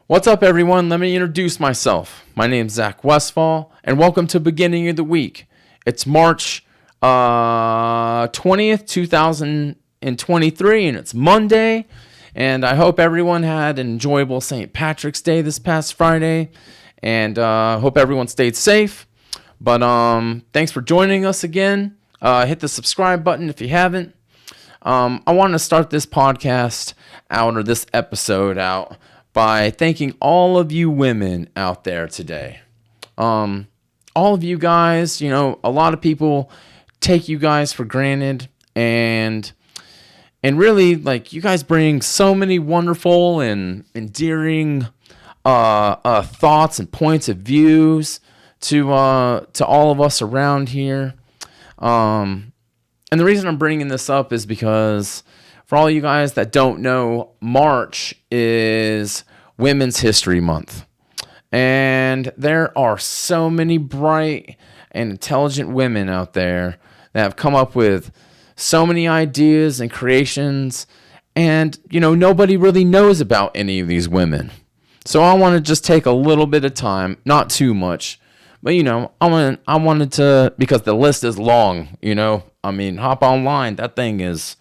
What's up, everyone? Let me introduce myself. My name's Zach Westfall, and welcome to Beginning of the Week. It's March 20th, 2023, and it's Monday. And I hope everyone had an enjoyable St. Patrick's Day this past Friday, and hope everyone stayed safe. But thanks for joining us again. Hit the subscribe button if you haven't. I want to start this podcast out, or this episode out, by thanking all of you women out there today. All of you guys, a lot of people take you guys for granted, and really, like, you guys bring so many wonderful and endearing thoughts and points of views to all of us around here. And the reason I'm bringing this up is because, for all you guys that don't know, March is Women's History Month. And there are so many bright and intelligent women out there that have come up with so many ideas and creations. And, nobody really knows about any of these women. So I want to just take a little bit of time, not too much, but, I wanted to, because the list is long, hop online. That thing is,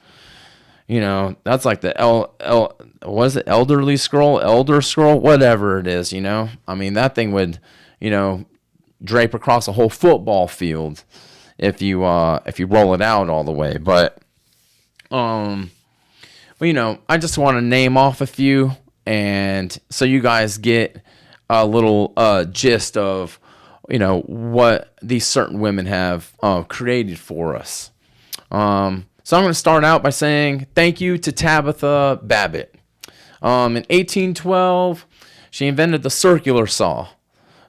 that's like the Elder Scroll, whatever it is, that thing would, drape across a whole football field if you roll it out all the way. But I just want to name off a few, and so you guys get a little gist of, what these certain women have created for us. So I'm going to start out by saying thank you to Tabitha Babbitt. In 1812, she invented the circular saw.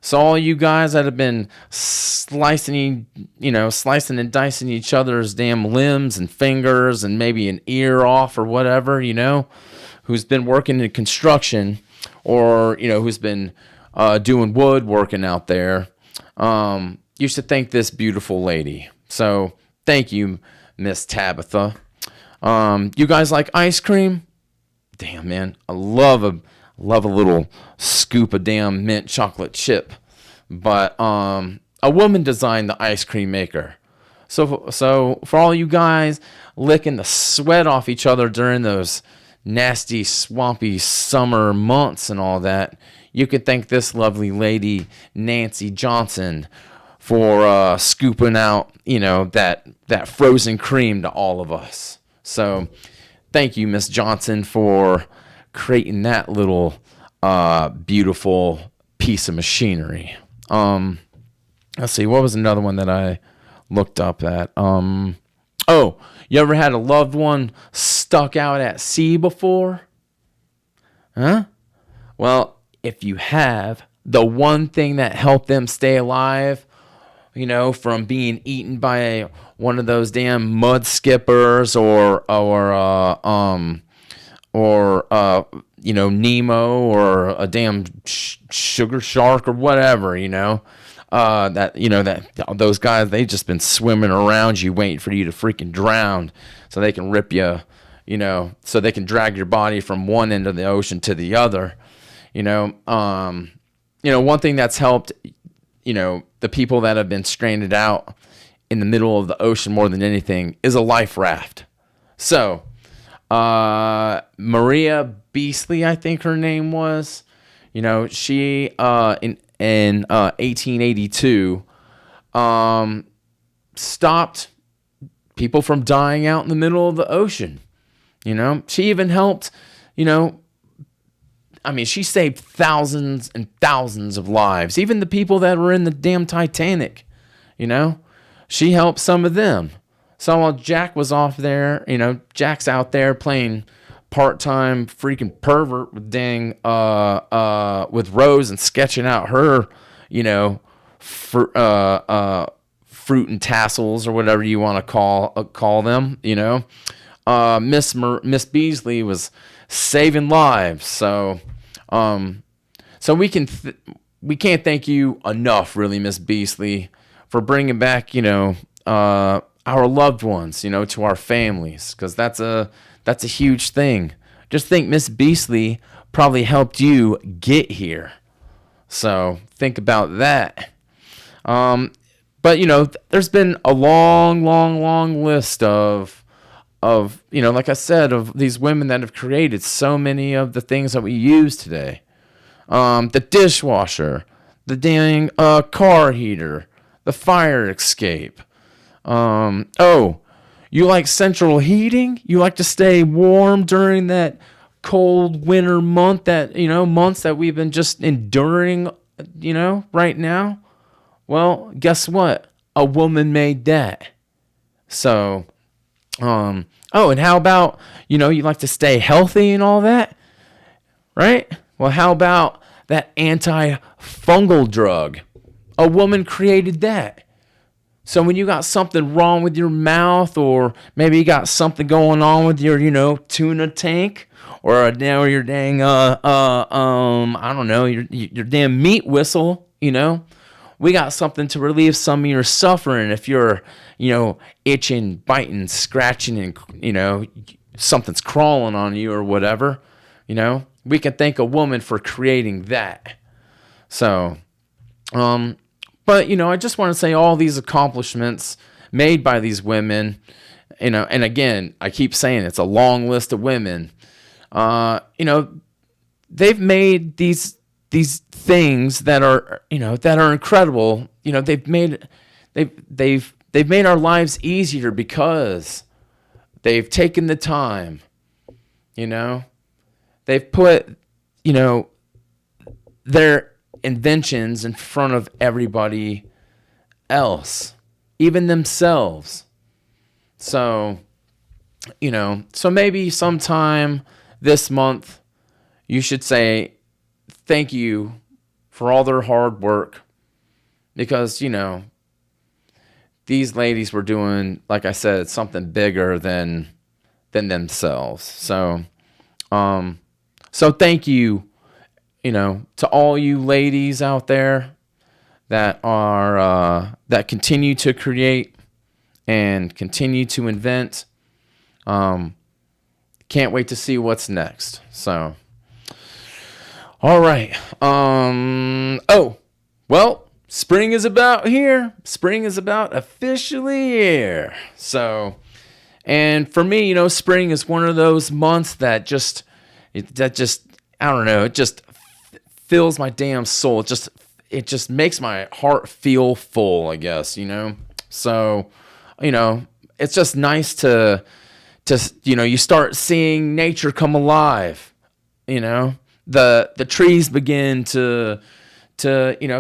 So all you guys that have been slicing and dicing each other's damn limbs and fingers and maybe an ear off or whatever, who's been working in construction, or, who's been doing woodworking out there, you should thank this beautiful lady. So thank you, Miss Tabitha. You guys like ice cream? Damn, man, I love a little scoop of damn mint chocolate chip. But a woman designed the ice cream maker. So for all you guys licking the sweat off each other during those nasty, swampy summer months and all that, you could thank this lovely lady, Nancy Johnson, for scooping out, that frozen cream to all of us. So thank you, Miss Johnson, for creating that little beautiful piece of machinery. Let's see, what was another one that I looked up at? You ever had a loved one stuck out at sea before? Huh? Well, if you have, the one thing that helped them stay alive, from being eaten by one of those damn mud skippers or Nemo or a damn sugar shark or whatever, that those guys, they just been swimming around you waiting for you to freaking drown so they can rip you, so they can drag your body from one end of the ocean to the other. One thing that's helped, the people that have been stranded out in the middle of the ocean more than anything is a life raft. So, Maria Beasley, I think her name was, she, in 1882, stopped people from dying out in the middle of the ocean. She even helped, she saved thousands and thousands of lives. Even the people that were in the damn Titanic, she helped some of them. So while Jack was off there, Jack's out there playing part-time freaking pervert with with Rose and sketching out her, fruit and tassels or whatever you want to call them. Miss Beasley was saving lives. So we can't thank you enough, really, Miss Beasley, for bringing back, our loved ones, to our families, because that's a huge thing. Just think, Miss Beasley probably helped you get here. So think about that. But there's been a long list of like I said, of these women that have created so many of the things that we use today. The dishwasher, the dang car heater, the fire escape. Oh, you like central heating? You like to stay warm during that cold winter months that we've been just enduring, right now? Well, guess what? A woman made that. So, and how about, you like to stay healthy and all that, right? Well, how about that anti-fungal drug? A woman created that. So when you got something wrong with your mouth, or maybe you got something going on with your, tuna tank, or now your dang, I don't know, your damn meat whistle, we got something to relieve some of your suffering. If you're, itching, biting, scratching, and, something's crawling on you or whatever, we can thank a woman for creating that. So, but, I just want to say all these accomplishments made by these women, and again, I keep saying it's a long list of women. They've made these things that are, that are incredible. They've made our lives easier because they've taken the time. They've put, their inventions in front of everybody else, even themselves. So, so maybe sometime this month you should say thank you for all their hard work, because, these ladies were doing, like I said, something bigger than themselves. So, so thank you, to all you ladies out there that are that continue to create and continue to invent. Can't wait to see what's next. So, all right. Oh, well, spring is about here. Spring is about officially here. So, and for me, spring is one of those months that just I don't know, it just fills my damn soul. It just makes my heart feel full, I guess, So, it's just nice to you start seeing nature come alive, the trees begin to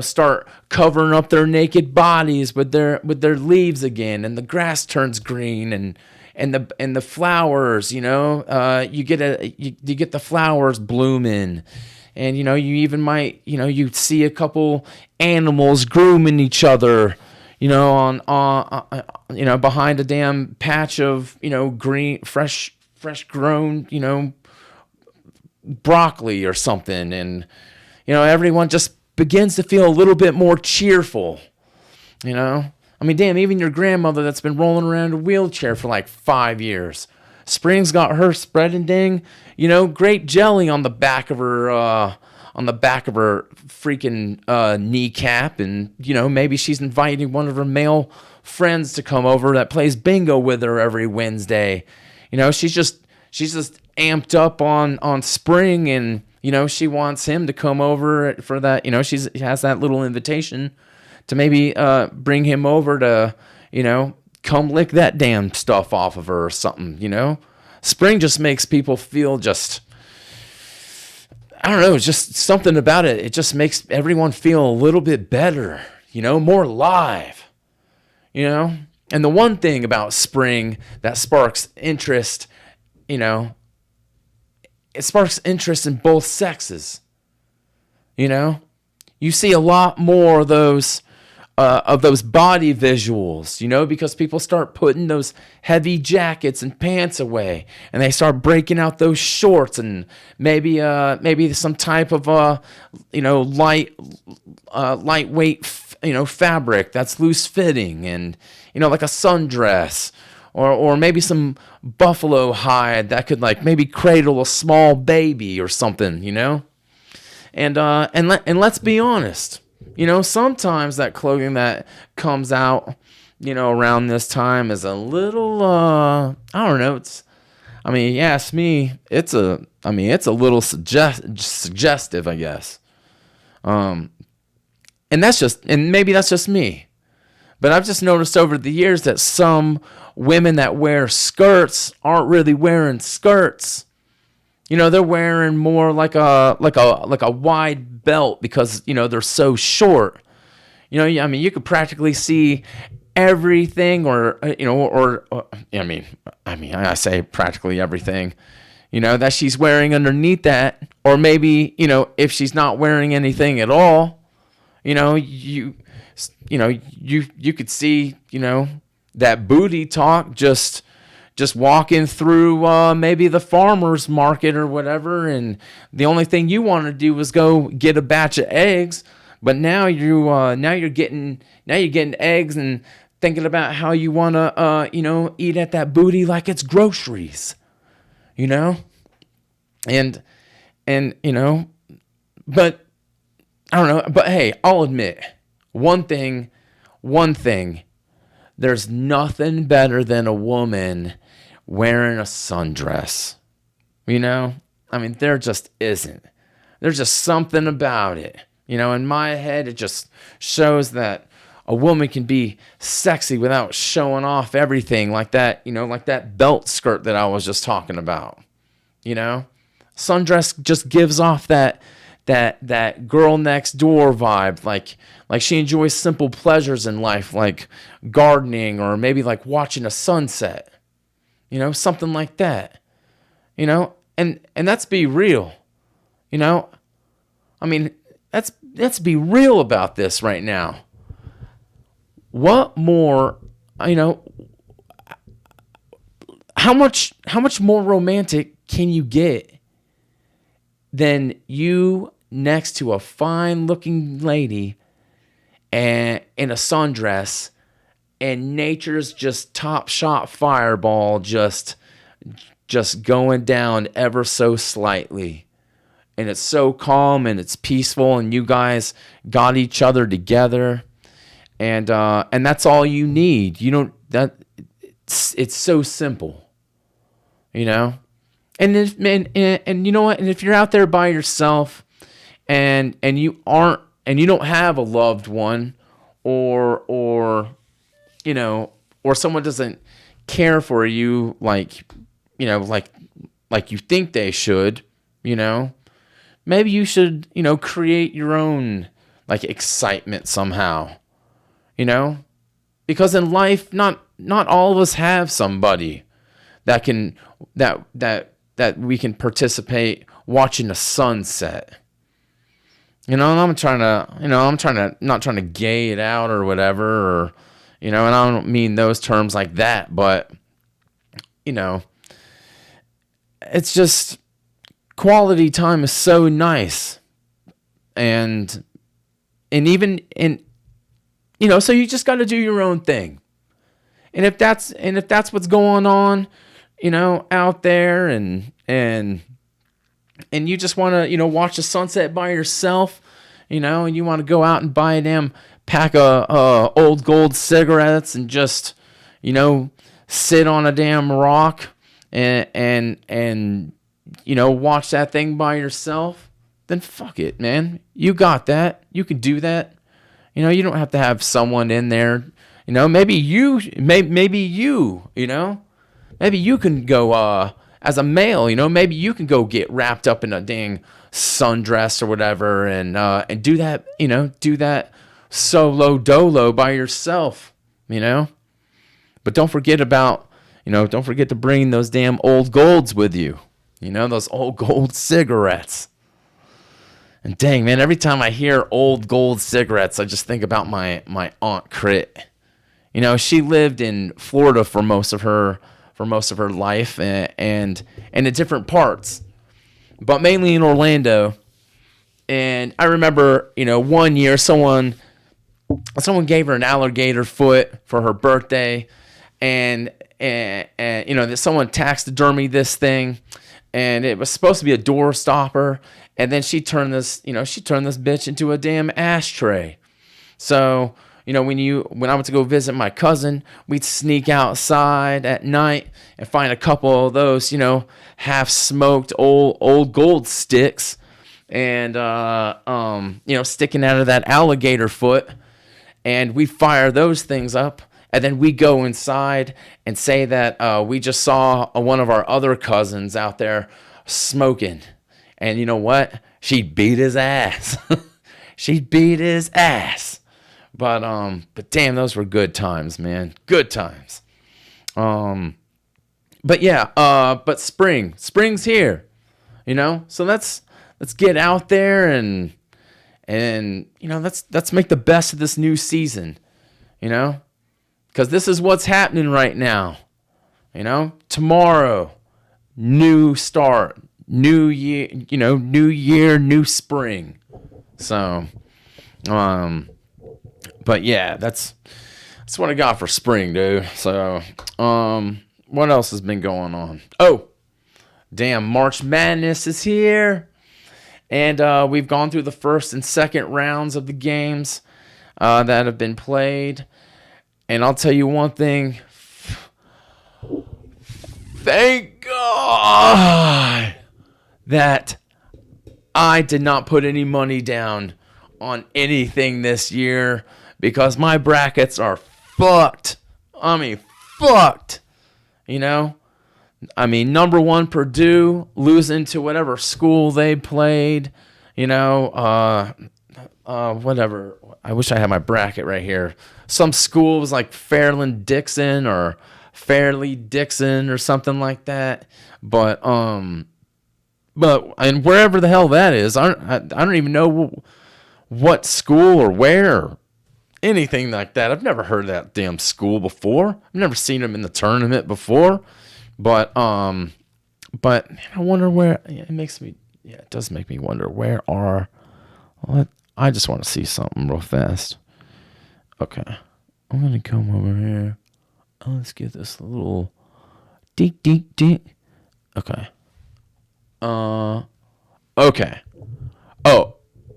start covering up their naked bodies with their leaves again, and the grass turns green, and the flowers, you get the flowers blooming. And, you even might, you see a couple animals grooming each other, on behind a damn patch of, green, fresh grown, broccoli or something. And, everyone just begins to feel a little bit more cheerful, I mean, damn, even your grandmother that's been rolling around in a wheelchair for like 5 years. Spring's got her spreading dang, grape jelly on the back of her freaking kneecap, and maybe she's inviting one of her male friends to come over that plays bingo with her every Wednesday. She's just amped up on spring, and she wants him to come over for that. She has that little invitation to maybe bring him over to come lick that damn stuff off of her or something, Spring just makes people feel just, I don't know, just something about it. It just makes everyone feel a little bit better, more alive, And the one thing about spring that sparks interest, it sparks interest in both sexes, You see a lot more of those body visuals, because people start putting those heavy jackets and pants away, and they start breaking out those shorts, and maybe some type of lightweight fabric that's loose fitting, and like a sundress, or maybe some buffalo hide that could like maybe cradle a small baby or something, you know. And let's be honest, you know, sometimes that clothing that comes out, you know, around this time is a little I don't know, I mean, you ask me, it's a little suggestive, I guess. And maybe that's just me. But I've just noticed over the years that some women that wear skirts aren't really wearing skirts. You know, they're wearing more like a wide belt because, you know, they're so short. You know, I mean, you could practically see everything, or you know, or I mean, I say practically everything, you know, that she's wearing underneath that, or maybe, you know, if she's not wearing anything at all, you know, you could see, you know, that booty talk just walking through maybe the farmer's market or whatever, and the only thing you want to do was go get a batch of eggs, but now you're getting eggs and thinking about how you want to you know, eat at that booty like it's groceries, you know, and you know, but I don't know, but hey, I'll admit one thing, there's nothing better than a woman wearing a sundress. You know? I mean, there just isn't. There's just something about it. You know, in my head, it just shows that a woman can be sexy without showing off everything like that, you know, like that belt skirt that I was just talking about. You know? Sundress just gives off that girl next door vibe, like she enjoys simple pleasures in life, like gardening or maybe like watching a sunset, you know, something like that, you know, and let's be real, you know, I mean, let's be real about this right now. What more, you know, how much more romantic can you get than you next to a fine-looking lady and in a sundress, and nature's just top shot fireball just going down ever so slightly, and it's so calm and it's peaceful, and you guys got each other together, and that's all you need. You don't that it's so simple, you know. And you know what? And if you're out there by yourself, and you don't have a loved one, or you know, or someone doesn't care for you like, you know, like you think they should, you know, maybe you should, you know, create your own like excitement somehow, you know, because in life, not all of us have somebody that can that we can participate watching a sunset. You know, and I'm not trying to gay it out or whatever, or, you know, and I don't mean those terms like that, but, you know, it's just quality time is so nice. And even, you know, so you just got to do your own thing. And if that's what's going on, you know, out there, and you just want to, you know, watch the sunset by yourself, you know, and you want to go out and buy a damn pack of old gold cigarettes and just, you know, sit on a damn rock and you know, watch that thing by yourself, then fuck it, man. You got that. You can do that. You know, you don't have to have someone in there. You know, maybe you, you know, maybe you can go, as a male, you know, maybe you can go get wrapped up in a dang sundress or whatever, and do that, you know, do that solo dolo by yourself, you know. But don't forget to bring those damn old golds with you, you know, those old gold cigarettes. And dang, man, every time I hear old gold cigarettes, I just think about my Aunt Crit. You know, she lived in Florida for most of her life, and in different parts, but mainly in Orlando. And I remember, you know, one year someone gave her an alligator foot for her birthday, and and that someone taxidermied this thing, and it was supposed to be a door stopper, and then she turned this bitch into a damn ashtray. So, when I went to go visit my cousin, we'd sneak outside at night and find a couple of those, half smoked old gold sticks, and sticking out of that alligator foot, and we fire those things up, and then we go inside and say that we just saw one of our other cousins out there smoking, and you know what? She beat his ass. She beat his ass. But damn, those were good times, man. Good times. But yeah, but spring's here, so let's get out there and let's make the best of this new season, because this is what's happening right now, tomorrow, new start, new year, new spring. So, but yeah, that's what I got for spring, dude. So, what else has been going on? Oh, damn, March Madness is here. And we've gone through the first and second rounds of the games that have been played. And I'll tell you one thing. Thank God that I did not put any money down on anything this year, because my brackets are fucked. I mean, fucked. Number one, Purdue losing to whatever school they played. Whatever. I wish I had my bracket right here. Some school was like Fairleigh-Dixon or Fairleigh-Dixon or something like that. But and wherever the hell that is, I don't even know what school or where or anything like that. I've never heard of that damn school before. I've never seen them in the tournament before. But I wonder where. It does make me wonder where are. What? I just want to see something real fast. Okay, I'm gonna come over here. Let's get this little dink. Okay. Okay. Oh,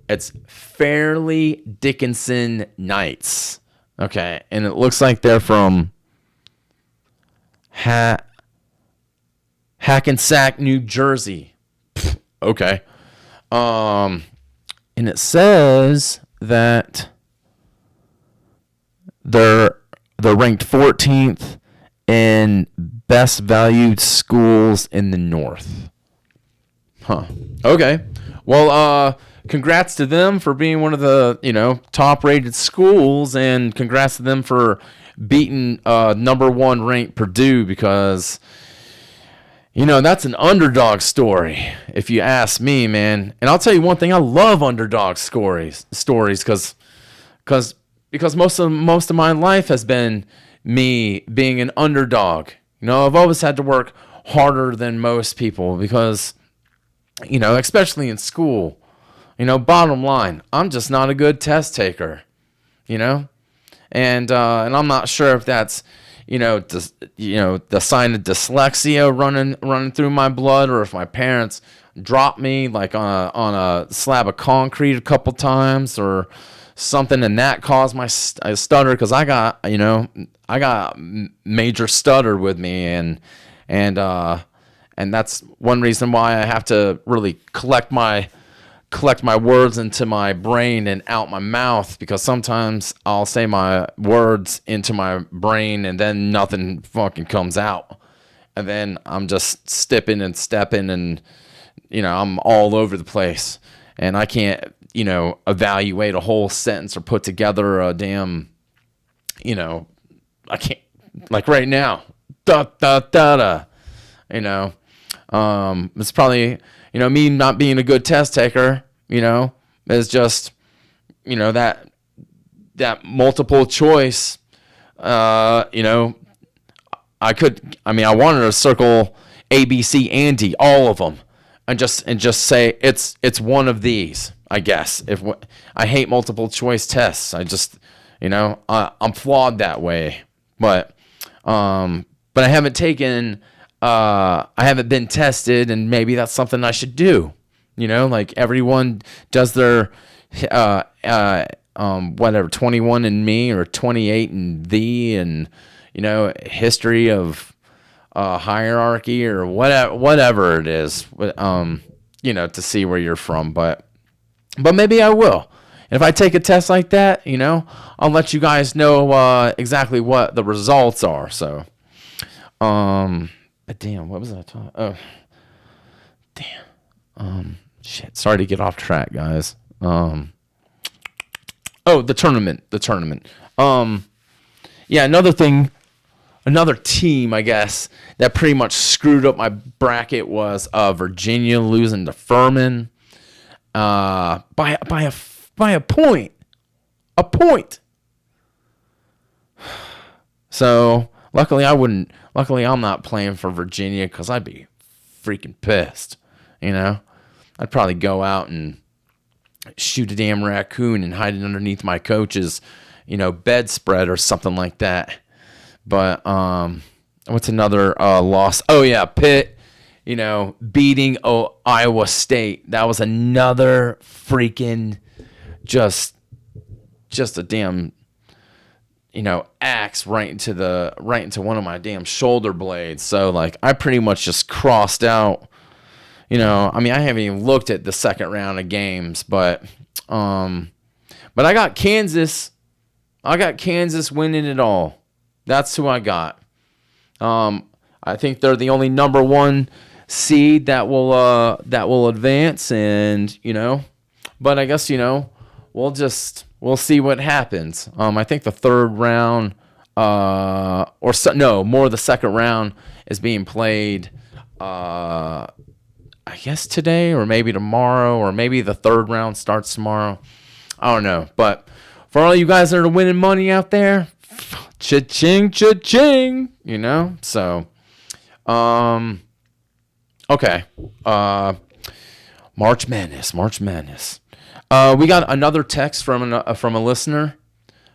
it's Fairleigh Dickinson Knights. Okay, and it looks like they're from Hackensack, New Jersey. Okay. And it says that they're ranked 14th in best valued schools in the North. Huh. Okay. Well, congrats to them for being one of the, top rated schools, and congrats to them for beating number one ranked Purdue, because that's an underdog story, if you ask me, man. And I'll tell you one thing, I love underdog stories because most of my life has been me being an underdog. I've always had to work harder than most people because, especially in school, bottom line, I'm just not a good test taker, and I'm not sure if that's, the sign of dyslexia running through my blood, or if my parents dropped me like on a slab of concrete a couple times or something, and that caused my stutter, because I got major stutter with me, and that's one reason why I have to really collect my words into my brain and out my mouth, because sometimes I'll say my words into my brain and then nothing fucking comes out, and then I'm just stepping and I'm all over the place, and I can't evaluate a whole sentence or put together a damn I can't, like right now, da da da da, it's probably, me not being a good test taker, is just, that multiple choice, I wanted to circle A, B, C, and D, all of them, and just say it's one of these, I guess. I hate multiple choice tests. I just, I'm flawed that way. But but I haven't taken, I haven't been tested, and maybe that's something I should do. Like everyone does their, whatever, 21 and me or 28 and thee, and, history of hierarchy or whatever it is, to see where you're from. But maybe I will. And if I take a test like that, I'll let you guys know exactly what the results are. So, but damn, what was I talking? Oh, damn. Shit. Sorry to get off track, guys. Oh, the tournament. Yeah, another team, I guess, that pretty much screwed up my bracket was Virginia losing to Furman by a point. A point. So luckily I'm not playing for Virginia, because I'd be freaking pissed. I'd probably go out and shoot a damn raccoon and hide it underneath my coach's, bedspread or something like that. But what's another loss? Oh yeah, Pitt, beating Iowa State. That was another freaking just a damn axe right into one of my damn shoulder blades. So like I pretty much just crossed out. I haven't even looked at the second round of games, but I got Kansas. I got Kansas winning it all. That's who I got. I think they're the only number one seed that will advance, and but I guess we'll see what happens. I think the third round, more the second round is being played. I guess today or maybe tomorrow, or maybe the third round starts tomorrow. I don't know. But for all you guys that are winning money out there, cha-ching, cha-ching, So, okay. March Madness. We got another text from a listener.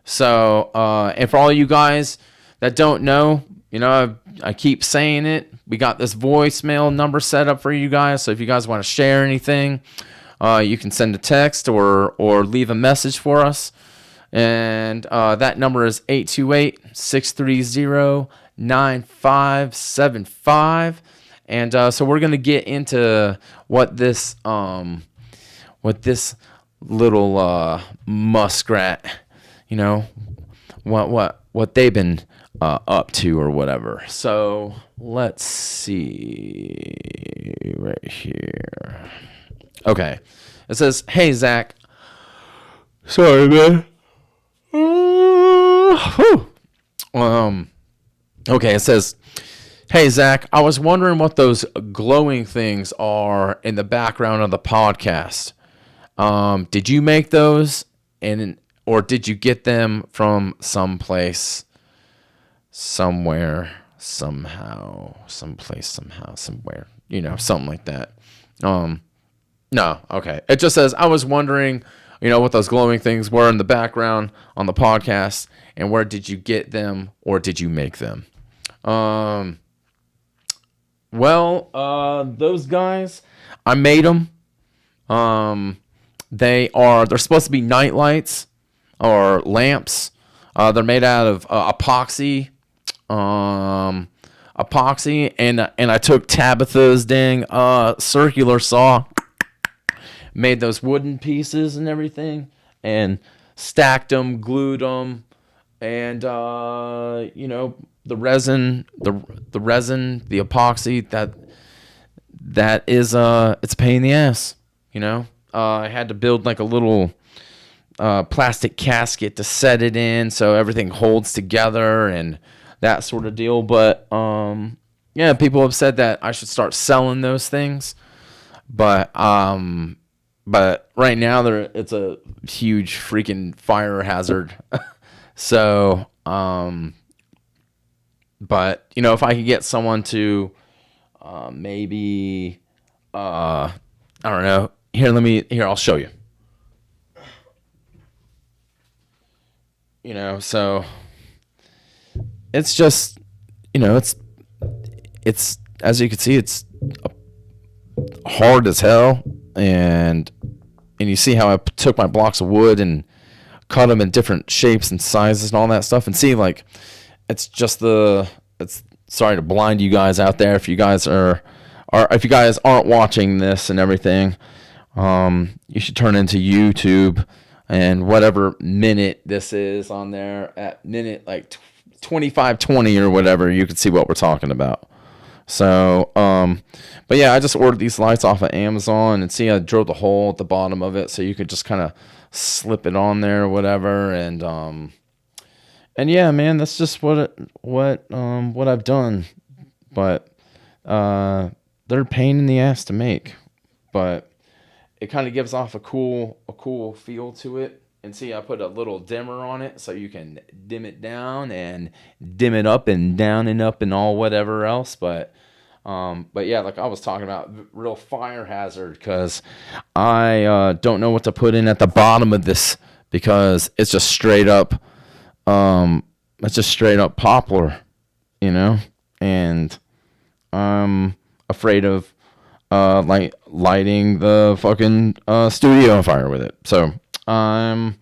So, and for all you guys that don't know, I keep saying it. We got this voicemail number set up for you guys. So if you guys want to share anything, you can send a text or leave a message for us. And that number is 828-630-9575. And so we're going to get into what this little muskrat, what they've been up to or whatever. So let's see right here. Okay. It says, "Hey, Zach. Sorry, man. Okay, it says, "Hey, Zach, I was wondering what those glowing things are in the background of the podcast. Did you make those, or did you get them from someplace, somewhere, somehow, someplace, somehow, somewhere, something like that?" No, okay. It just says, "I was wondering, what those glowing things were in the background on the podcast, and where did you get them, or did you make them?" Those guys, I made them. They're supposed to be night lights or lamps. They're made out of epoxy, and I took Tabitha's dang circular saw, made those wooden pieces and everything, and stacked them, glued them, and the resin, the epoxy, that is it's a pain in the ass. I had to build like a little plastic casket to set it in so everything holds together and that sort of deal. But yeah, people have said that I should start selling those things, but right now it's a huge freaking fire hazard. So but if I could get someone to maybe I don't know. Here, I'll show you. So it's just, it's it's, as you can see, it's hard as hell, and you see how I took my blocks of wood and cut them in different shapes and sizes and all that stuff, and see, like, it's just it's, sorry to blind you guys out there if you guys if you guys aren't watching this and everything, you should turn into YouTube, and whatever minute this is on there, at minute like 25:20 or whatever, you can see what we're talking about. So, but yeah, I just ordered these lights off of Amazon, and see, I drilled a hole at the bottom of it so you could just kind of slip it on there or whatever, and yeah, man, that's just what I've done. But they're a pain in the ass to make, but it kind of gives off a cool feel to it. And see, I put a little dimmer on it so you can dim it down and dim it up and down and up and all whatever else. But yeah, like I was talking about, real fire hazard, because I don't know what to put in at the bottom of this, because it's just straight up poplar, and I'm afraid of like lighting the fucking studio on fire with it. So I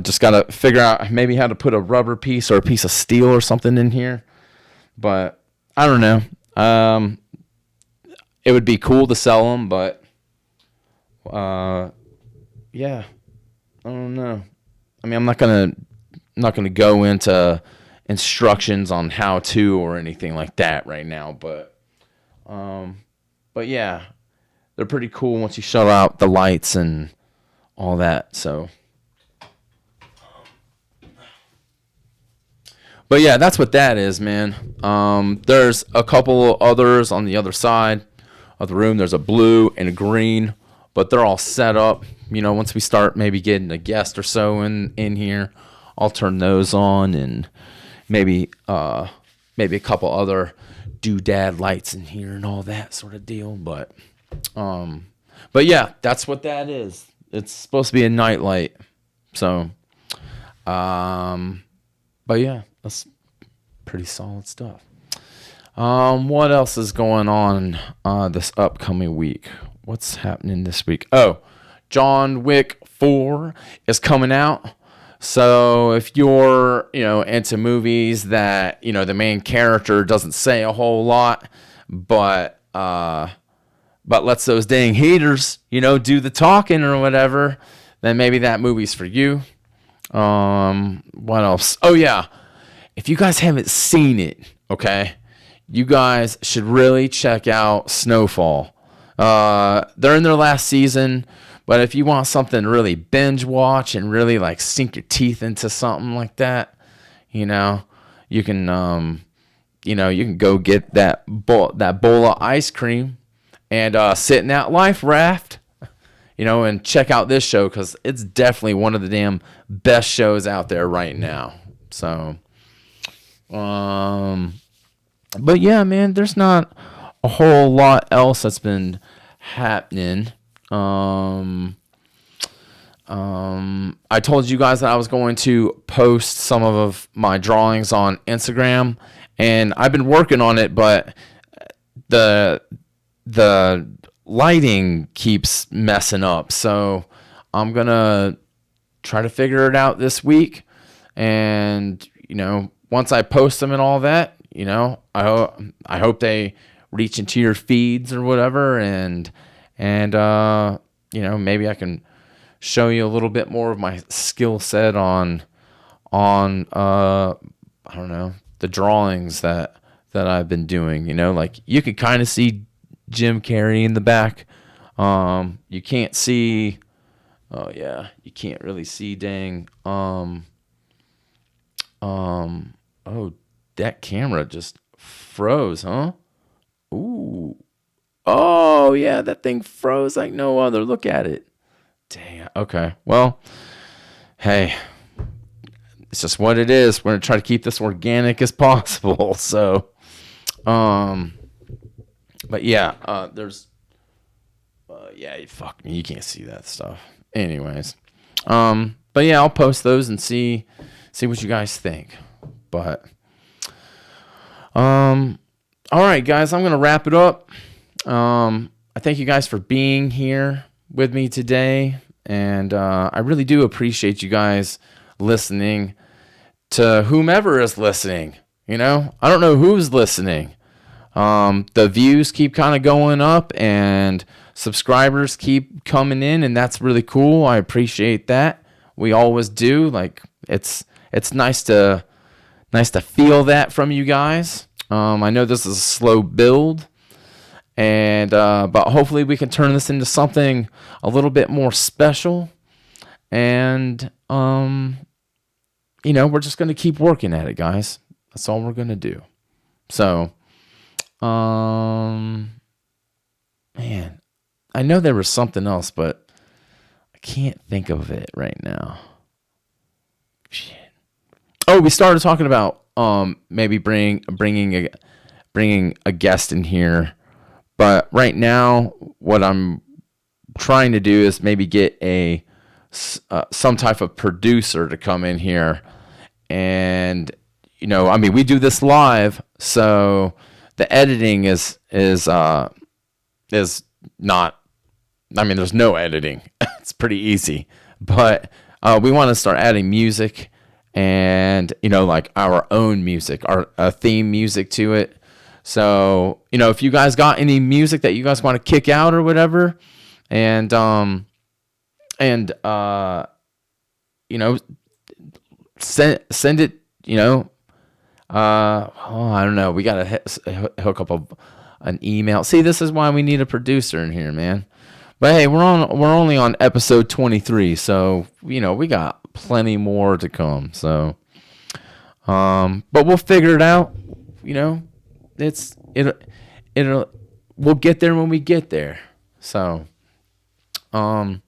just gotta figure out maybe how to put a rubber piece or a piece of steel or something in here. But I don't know. It would be cool to sell them, but yeah, I don't know. I mean, I'm not gonna go into instructions on how to or anything like that right now, but yeah, they're pretty cool once you shut out the lights and all that. So, but yeah, that's what that is, man. There's a couple others on the other side of the room. There's a blue and a green, but they're all set up. Once we start maybe getting a guest or so in here, I'll turn those on, and maybe a couple other doodad lights in here and all that sort of deal. But yeah, that's what that is. It's supposed to be a night light. So, but yeah, that's pretty solid stuff. What else is going on this upcoming week? What's happening this week? Oh, John Wick 4 is coming out. So if you're, into movies that, the main character doesn't say a whole lot, but lets those dang haters, do the talking or whatever, then maybe that movie's for you. What else? Oh yeah. If you guys haven't seen it, okay, you guys should really check out Snowfall. They're in their last season, but if you want something to really binge watch and really like sink your teeth into something like that, you can go get that bowl of ice cream and sit in that life raft, and check out this show, because it's definitely one of the damn best shows out there right now. So, but yeah, man, there's not a whole lot else that's been happening. I told you guys that I was going to post some of my drawings on Instagram, and I've been working on it, but the lighting keeps messing up. So I'm gonna try to figure it out this week, and once I post them and all that, I hope they reach into your feeds or whatever, and maybe I can show you a little bit more of my skill set on I don't know, the drawings that I've been doing. Like you could kind of see Jim Carrey in the back. You can't see. Oh yeah, you can't really see. Dang. Oh, that camera just froze, huh? Ooh. Oh yeah, that thing froze like no other. Look at it. Dang. Okay. Well, hey, it's just what it is. We're gonna try to keep this organic as possible. So, but yeah, there's, yeah, fuck me, you can't see that stuff. Anyways, but yeah, I'll post those and see what you guys think. But All right, guys, I'm going to wrap it up. I thank you guys for being here with me today. And I really do appreciate you guys listening to whomever is listening. I don't know who's listening. The views keep kind of going up and subscribers keep coming in, and that's really cool. I appreciate that. We always do. Like it's nice to feel that from you guys. I know this is a slow build, and but hopefully we can turn this into something a little bit more special. And we're just gonna keep working at it, guys. That's all we're gonna do. So, man, I know there was something else, but I can't think of it right now. Shit. Oh, we started talking about maybe bringing a guest in here, but right now what I'm trying to do is maybe get some type of producer to come in here, and we do this live, so the editing is not. There's no editing. It's pretty easy, but we want to start adding music and like our own music, our theme music to it. So if you guys got any music that you guys want to kick out or whatever, and send it. I don't know. We gotta hook up an email. See, this is why we need a producer in here, man. But hey, we're only on episode 23, so we got plenty more to come. So, but we'll figure it out. We'll get there when we get there. So, all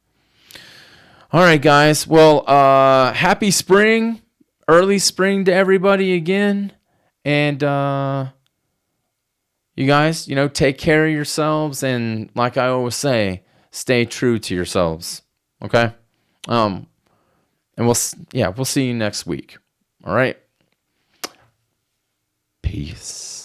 right, guys. Well, happy spring, early spring to everybody again, and you guys, take care of yourselves, and like I always say, stay true to yourselves. Okay. And we'll see you next week. All right. Peace.